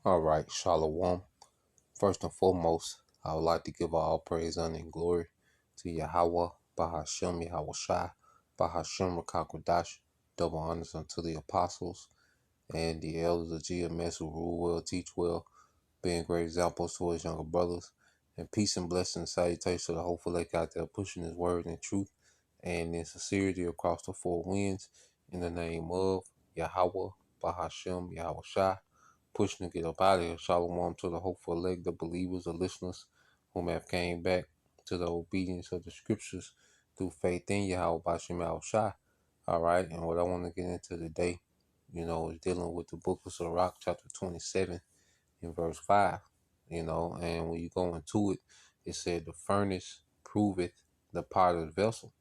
All right, Shalom. First and foremost, I would like to give all praise, honor, and glory to Yahweh, Bahashem, Yahweh Shai, Bahashem, Rakakwadash. Double honors unto the apostles and the elders of GMS who rule well, teach well, being great examples to his younger brothers. And peace and blessing and salutation to the hopeful lake out there pushing his word in truth and in sincerity across the four winds in the name of Yahweh, Bahashem, Yahweh Shai. Pushing to get up out of here. Shalom to the hopeful elect, the believers, the listeners whom have came back to the obedience of the scriptures through faith in Yahweh Bashim Al Shai. All right, and what I want to get into today, is dealing with the book of Sirach, chapter 27, in verse 5. And when you go into it, it said, the furnace proveth the potter's vessel.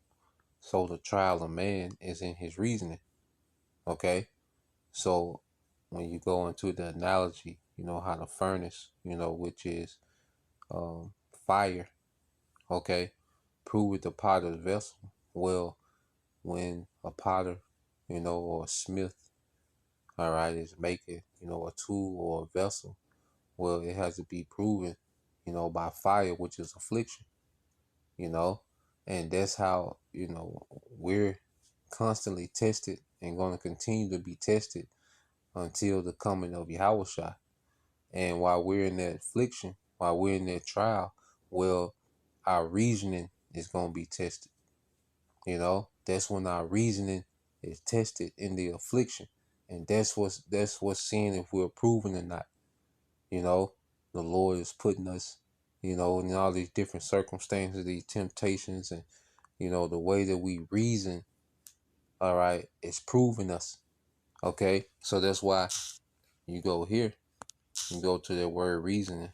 So the trial of man is in his reasoning. Okay? So when you go into the analogy, how the furnace, which is fire, okay, proveth the potter's vessel. Well, when a potter, or a smith, all right, is making, a tool or a vessel, well, it has to be proven, by fire, which is affliction, you know, and that's how, we're constantly tested and going to continue to be tested until the coming of Yahushua. And while we're in that affliction, while we're in that trial, well, our reasoning is going to be tested. That's when our reasoning is tested in the affliction. And that's what's seeing if we're proven or not. The Lord is putting us, in all these different circumstances, these temptations, and, the way that we reason, all right, is proving us. Okay. So that's why you go here, you go to that word reasoning.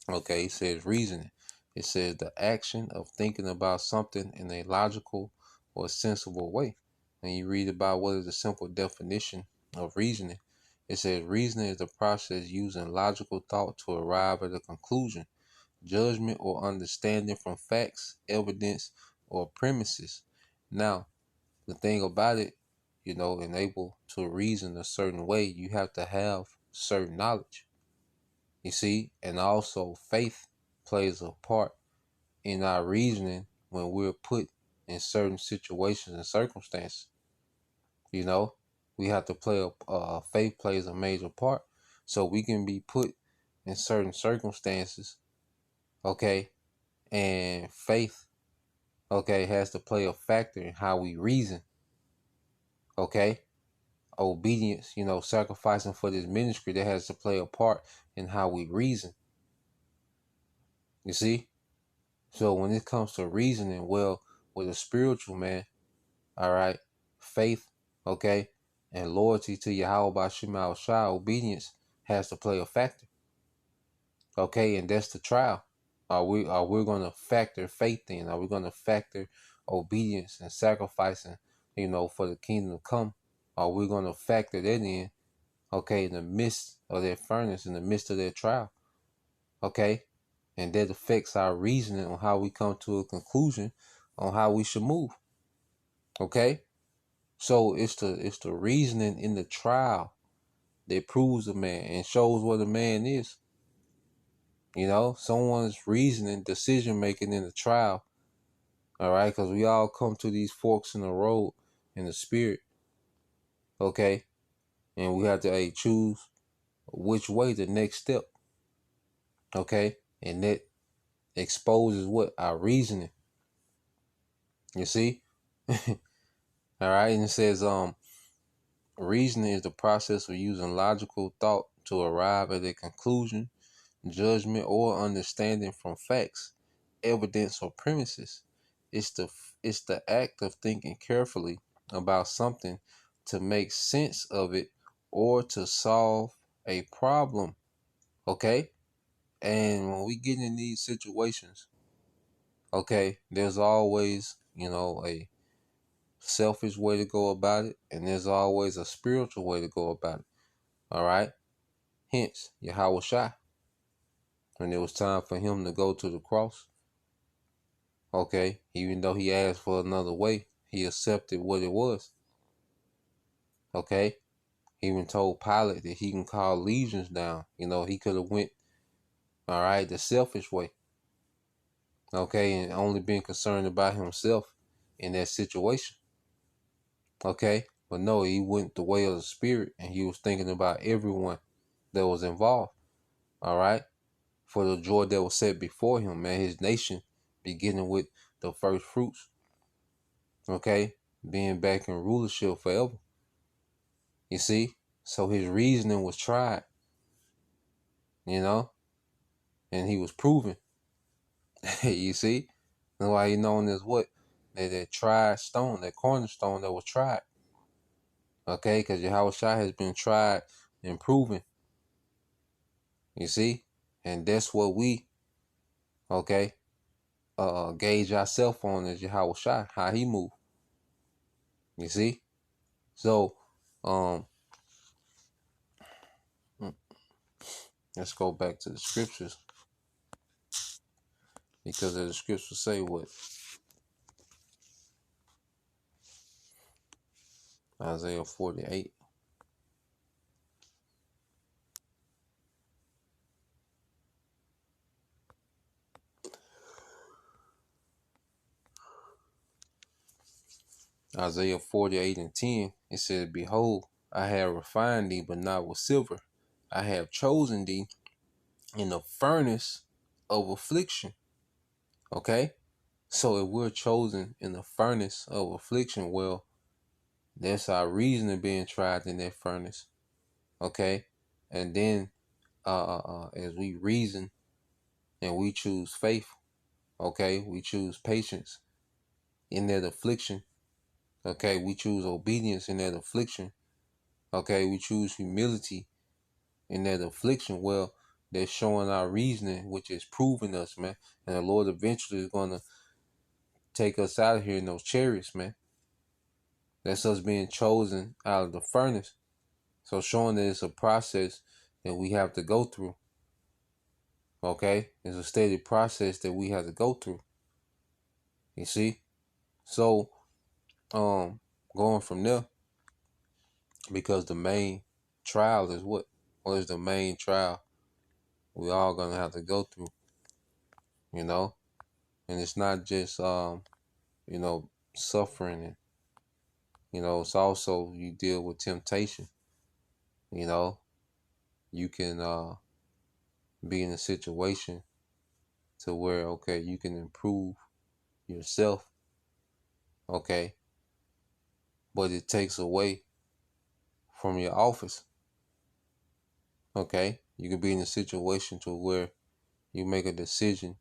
Okay, it says reasoning. It says the action of thinking about something in a logical or sensible way. And you read about what is the simple definition of reasoning. It says reasoning is the process using logical thought to arrive at a conclusion, judgment, or understanding from facts, evidence, or premises. Now, the thing about it, and able to reason a certain way, you have to have certain knowledge. You see, and also faith plays a part in our reasoning when we're put in certain situations and circumstances. We have to play faith plays a major part, so we can be put in certain circumstances, okay, and faith, okay, has to play a factor in how we reason, okay. Obedience, sacrificing for this ministry, that has to play a part in how we reason. You see? So when it comes to reasoning, well, with a spiritual man, all right, faith, okay, and loyalty to Yahweh by Shema Shai, obedience has to play a factor. Okay, and that's the trial. Are we gonna factor faith in? Are we gonna factor obedience and sacrificing, for the kingdom to come? Are we gonna factor that in, okay, in the midst of that furnace, in the midst of that trial? Okay, and that affects our reasoning on how we come to a conclusion on how we should move. Okay, so it's the reasoning in the trial that proves a man and shows what a man is. Someone's reasoning, decision making in the trial. All right, because we all come to these forks in the road in the spirit. Okay, and we have to choose which way the next step. Okay, and that exposes what our reasoning. You see. All right, and it says reasoning is the process of using logical thought to arrive at a conclusion, judgment, or understanding from facts, evidence, or premises. It's the act of thinking carefully about something to make sense of it or to solve a problem. Okay? And when we get in these situations, okay, there's always, a selfish way to go about it, and there's always a spiritual way to go about it. All right? Hence, Yahweh Shai, when it was time for him to go to the cross, okay, even though he asked for another way, he accepted what it was. Okay? He even told Pilate that he can call legions down. He could have went, all right, the selfish way, okay, and only been concerned about himself in that situation, okay. But no, he went the way of the Spirit, and he was thinking about everyone that was involved, all right, for the joy that was set before him, man. His nation, beginning with the first fruits, okay, being back in rulership forever. You see, so his reasoning was tried, you know, and he was proven. You see, that's why he known as what? That tried stone, that cornerstone that was tried. Okay, because Yahweh Shai has been tried and proven. You see, and that's what we, okay, gauge ourselves on as Yahweh Shai, how he move. You see, so um, mm, let's go back to the scriptures, because the scriptures say what? Isaiah 48. Isaiah 48 and 10, it says, "Behold, I have refined thee, but not with silver. I have chosen thee in the furnace of affliction." Okay? So if we're chosen in the furnace of affliction, well, that's our reason being tried in that furnace. Okay? And then as we reason and we choose faith, okay, we choose patience in that affliction. Okay, we choose obedience in that affliction. Okay, we choose humility in that affliction. Well, they're showing our reasoning, which is proving us, man. And the Lord eventually is going to take us out of here in those chariots, man. That's us being chosen out of the furnace. So showing that it's a process that we have to go through. Okay? It's a steady process that we have to go through. You see? So, going from there, because the main trial is what? What is the main trial we all gonna have to go through, you know? And it's not just suffering, and it's also you deal with temptation. You know, you can be in a situation to where, okay, you can improve yourself, okay, but it takes away from your office. Okay, you can be in a situation to where you make a decision,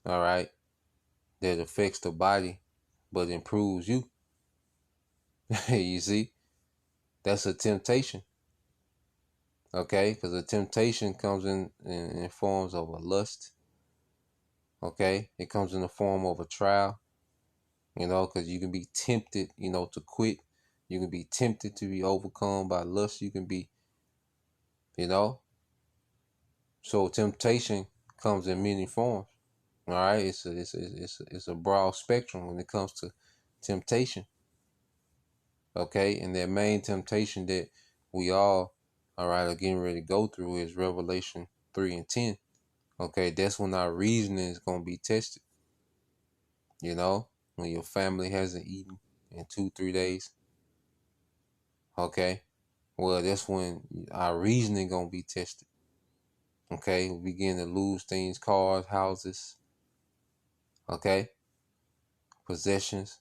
all right, that affects the body but improves you. You see, that's a temptation. Okay, because a temptation comes in forms of a lust. Okay, it comes in the form of a trial, because you can be tempted, to quit. You can be tempted to be overcome by lust. You can be, you know, so temptation comes in many forms. All right, it's a broad spectrum when it comes to temptation. Okay, and that main temptation that we all right, are getting ready to go through is Revelation 3 and 10. Okay, that's when our reasoning is gonna be tested. When your family hasn't eaten in 2-3 days. Okay, well, that's when our reasoning gonna be tested. Okay, we begin to lose things, cars, houses, okay, possessions.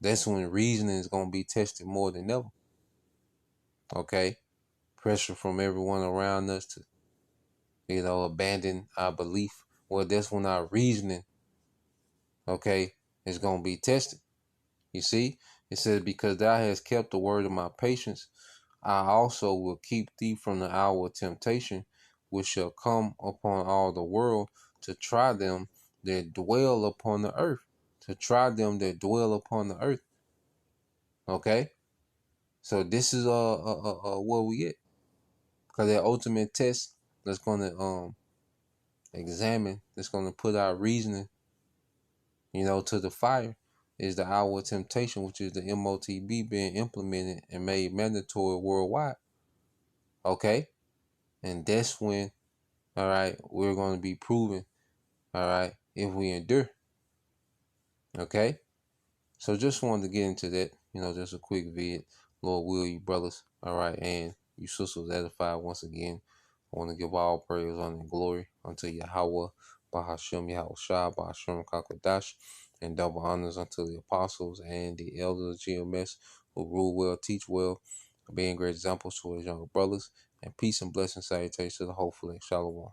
That's when reasoning is gonna be tested more than ever. Okay, pressure from everyone around us to, abandon our belief. Well, that's when our reasoning, okay, is gonna be tested. You see, it says, "Because thou hast kept the word of my patience, I also will keep thee from the hour of temptation, which shall come upon all the world to try them that dwell upon the earth." To try them that dwell upon the earth. Okay? So this is where we get. Because that ultimate test that's gonna examine, that's gonna put our reasoning, to the fire. is the hour of temptation, which is the MOTB being implemented and made mandatory worldwide. Okay? And that's when, all right, we're going to be proven, all right, if we endure. Okay? So just wanted to get into that, just a quick vid. Lord will you brothers, all right, and you sisters edified once again. I want to give all praise, honor, and glory unto Yahweh, Bahashem Yahweh Shah, Bahashem Kakodash, and double honors unto the apostles and the elders of GMS who rule well, teach well, being great examples to his younger brothers, and peace and blessing salutations to the whole flesh. Shalom.